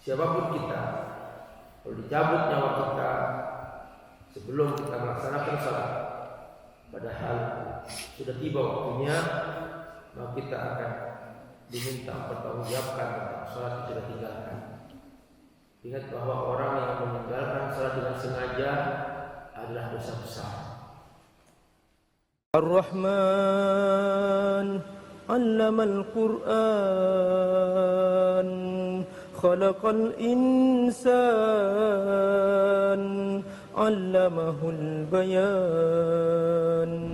siapapun kita, kalau dicabut nyawa kita sebelum kita melaksanakan salat, padahal sudah tiba waktunya, maka kita akan diminta mempertanggungjawabkan tentang salat yang sudah tinggalkan. Ingat bahwa orang yang meninggalkan salat dengan sengaja adalah dosa besar. Ar-Rahman 'allamal Qur'an khalaqal insan 'allamahul bayan.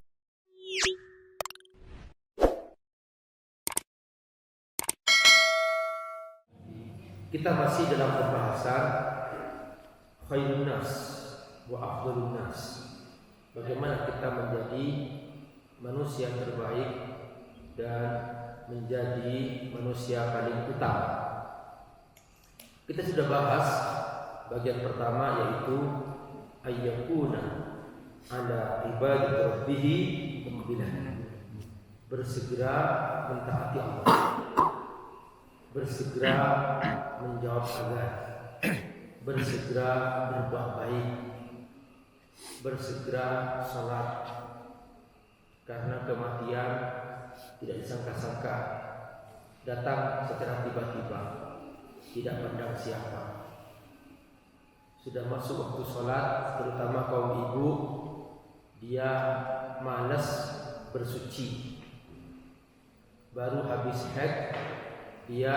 Kita masih dalam pembahasan khairun nas wa afdhalun nas. Bagaimana kita menjadi manusia terbaik dan menjadi manusia paling utama. Kita sudah bahas bagian pertama, yaitu ayyakuna ala ibadati rabbih muqbilan, bersegera mentaati Allah, bersegera menjawab azan, bersegera berbuat baik, bersegera salat, karena kematian tidak disangka-sangka, datang secara tiba-tiba, tidak pandang siapa. Sudah masuk waktu salat, terutama kaum ibu, dia malas bersuci. Baru habis haid, dia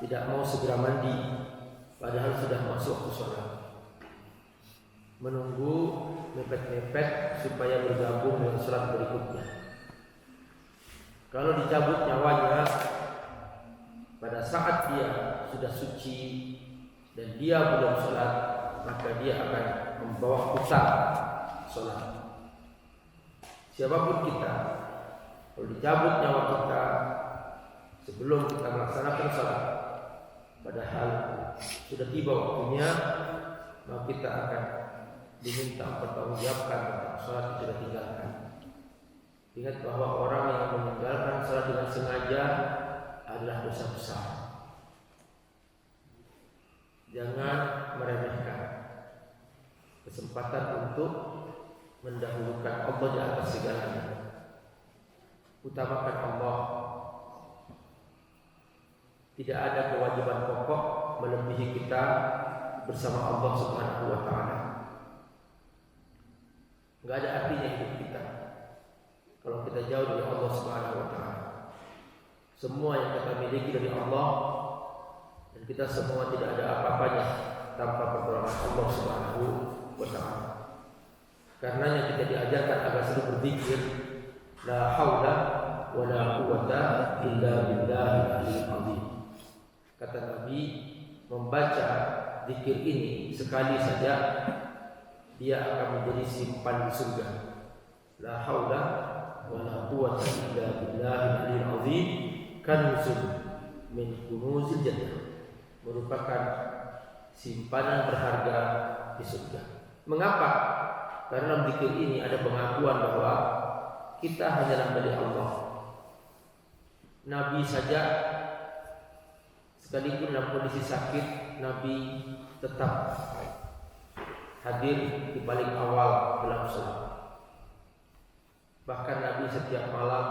tidak mau segera mandi, padahal sudah masuk waktu salat. Menunggu mepet-mepet supaya bergabung dengan salat berikutnya. Kalau dicabut nyawanya pada saat dia sudah suci dan dia belum salat, maka dia akan membawa hutang salat. Siapapun kita, kalau dicabut nyawa kita sebelum kita melaksanakan salat, padahal sudah tiba waktunya, maka kita akan diminta mempertanggungjawabkan tentang salat yang sudah tinggalkan. Ingat bahwa orang yang meninggalkan salat dengan sengaja adalah dosa besar. Jangan meremehkan kesempatan untuk mendahulukan Allah di atas segalanya. Utamakan Allah. Tidak ada kewajiban pokok melebihi kita bersama Allah Subhanahu wa ta'ala. Enggak ada artinya hidup kita kalau kita jauh dari Allah Subhanahu wa ta'ala. Semua yang kita miliki dari Allah, dan kita semua tidak ada apa-apanya tanpa pertolongan Allah Subhanahu wa ta'ala. Karenanya kita diajarkan agar selalu berzikir, la haula wa la quwwata illa billahil aliyyil azim. Kata Nabi, membaca zikir ini sekali saja dia akan menjadi simpan di surga. La haula wa la quwwata illa billahil aliyyil azim, kanzun min kunuzil jannah, merupakan simpanan berharga di surga. Mengapa? Karena zikir ini ada pengakuan bahwa kita hanyalah dari Allah. Nabi saja sekalipun dalam kondisi sakit, Nabi tetap hadir di paling awal dalam salat. Bahkan Nabi setiap malam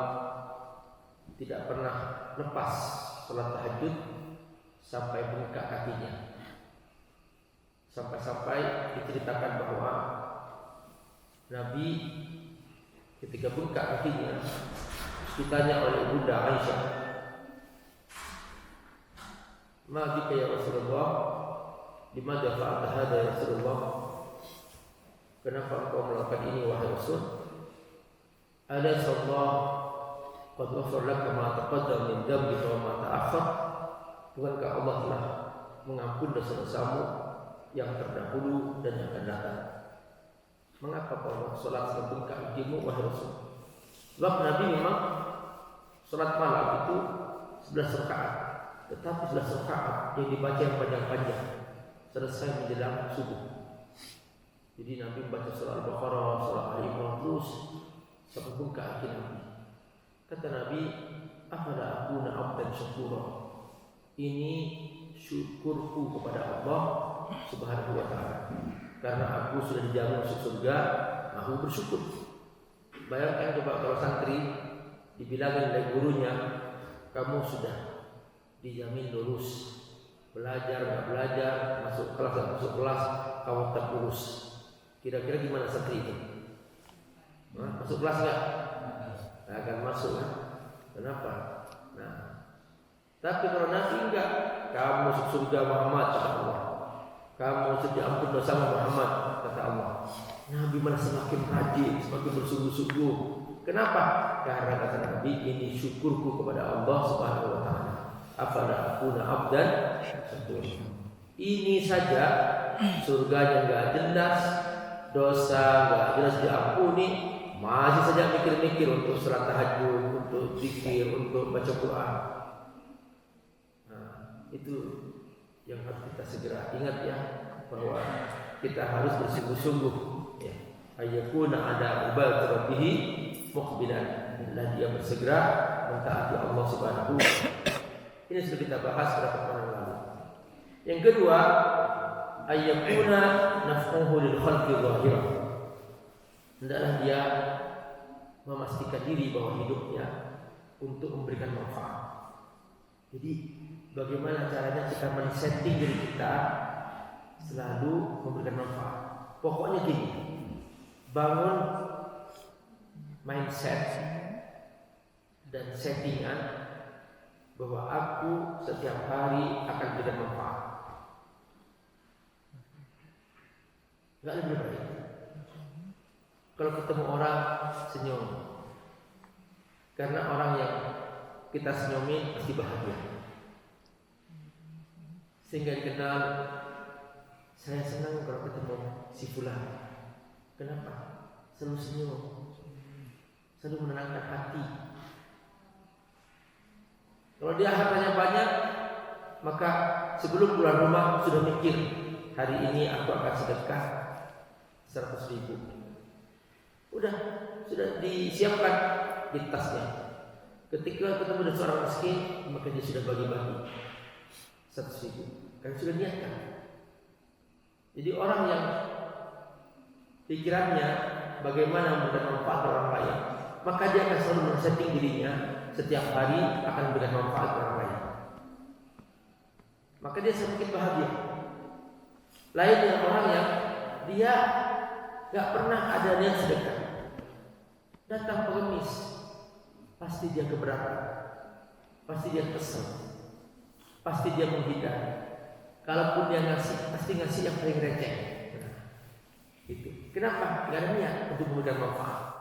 tidak pernah lepas salat tahajud sampai bengkak kakinya. Sampai-sampai diceritakan bahwa Nabi ketika bengkak kakinya ditanya oleh Bunda Aisyah, "Ma bika ya Rasulullah? Limadha fa'alta hadha ya Rasulullah?" Kenapa engkau melakukan ini wahai Rasul? Alaysa Allah qad ghafara laka ma taqaddama min dhanbika wa ma ta'akhkhar? Bukankah Allah telah mengampuni dosa-dosamu yang terdahulu dan yang akan datang? Mengapa kau salat membengkak kakimu wahai Rasul? Sebab Nabi memang salat malam itu 11 rakaat, tetapi 11 rakaat yang dibaca yang panjang-panjang selesai menjelang subuh. Jadi Nabi membaca surah Al-Baqarah, surah Al-Imran terus sampai bengkak kaki Nabi. Kata Nabi, "Afala akuna abdan syakura?" Ini syukurku kepada Allah Subhanahu wa taala. Karena aku sudah dijamin masuk surga, aku bersyukur. Bayangkan coba kalau santri dibilangin oleh gurunya, kamu sudah dijamin lulus, belajar nggak belajar, masuk kelas nggak masuk kelas, kamu tetap lulus. Kira-kira gimana santri itu? Masuk kelas nggak? Nggak akan masuk kan? Kenapa? Nah, tapi kalau Nabi enggak, kamu masuk surga Muhammad kata Allah. Kamu diampun dosa Muhammad kata Allah. Nabi malah semakin rajin, semakin bersungguh-sungguh. Kenapa? Karena kata Nabi, ini syukurku kepada Allah Subhanahu wa taala. Afala akuna abdan syakur. Ini saja surganya enggak jelas, dosa enggak jelas diampuni, masih saja mikir-mikir untuk salat tahajud, untuk zikir, untuk baca Quran. Nah, itu yang harus kita segera ingat ya, bahwa kita harus bersungguh-sungguh ya. Ayyakuna ada ibadat rabbih muqbilan, dia bersegera mentaati Allah Subhanahu. Ini sudah kita bahas beberapa kali yang lalu. Yang kedua, ayyakuna naf'uhu lil khalqi zahirah. Hendaklah dia memastikan diri bahwa hidupnya untuk memberikan manfaat. Jadi bagaimana caranya kita men-setting diri kita selalu memberikan manfaat. Pokoknya gini, bangun mindset dan settingan bahwa aku setiap hari akan memberikan manfaat. Enggak lebih baik kalau ketemu orang senyum, karena orang yang kita senyumin pasti bahagia. Sehingga dikenal, saya senang kalau ketemu si fulan. Kenapa? Selalu senyum, selalu menenangkan hati. Kalau dia hartanya banyak, maka sebelum pulang rumah sudah mikir, hari ini aku akan sedekah 100.000. Udah, sudah disiapkan di tasnya. Ketika ketemu dengan seorang miskin, maka dia sudah bagi-bagi 100.000. Kan sudah niatkan. Jadi orang yang pikirannya bagaimana memberikan manfaat orang lain, maka dia akan selalu men-setting dirinya setiap hari akan memberikan manfaat orang lain. Maka dia semakin bahagia. Lain dengan orang yang dia gak pernah ada niat sedekah, datang pengemis, pasti dia keberatan, pasti dia kesel, pasti dia menghindar. Kalaupun dia ngasih, pasti ngasih yang paling receh. Itu. Kenapa? Gak ada niat untuk memberikan manfaat.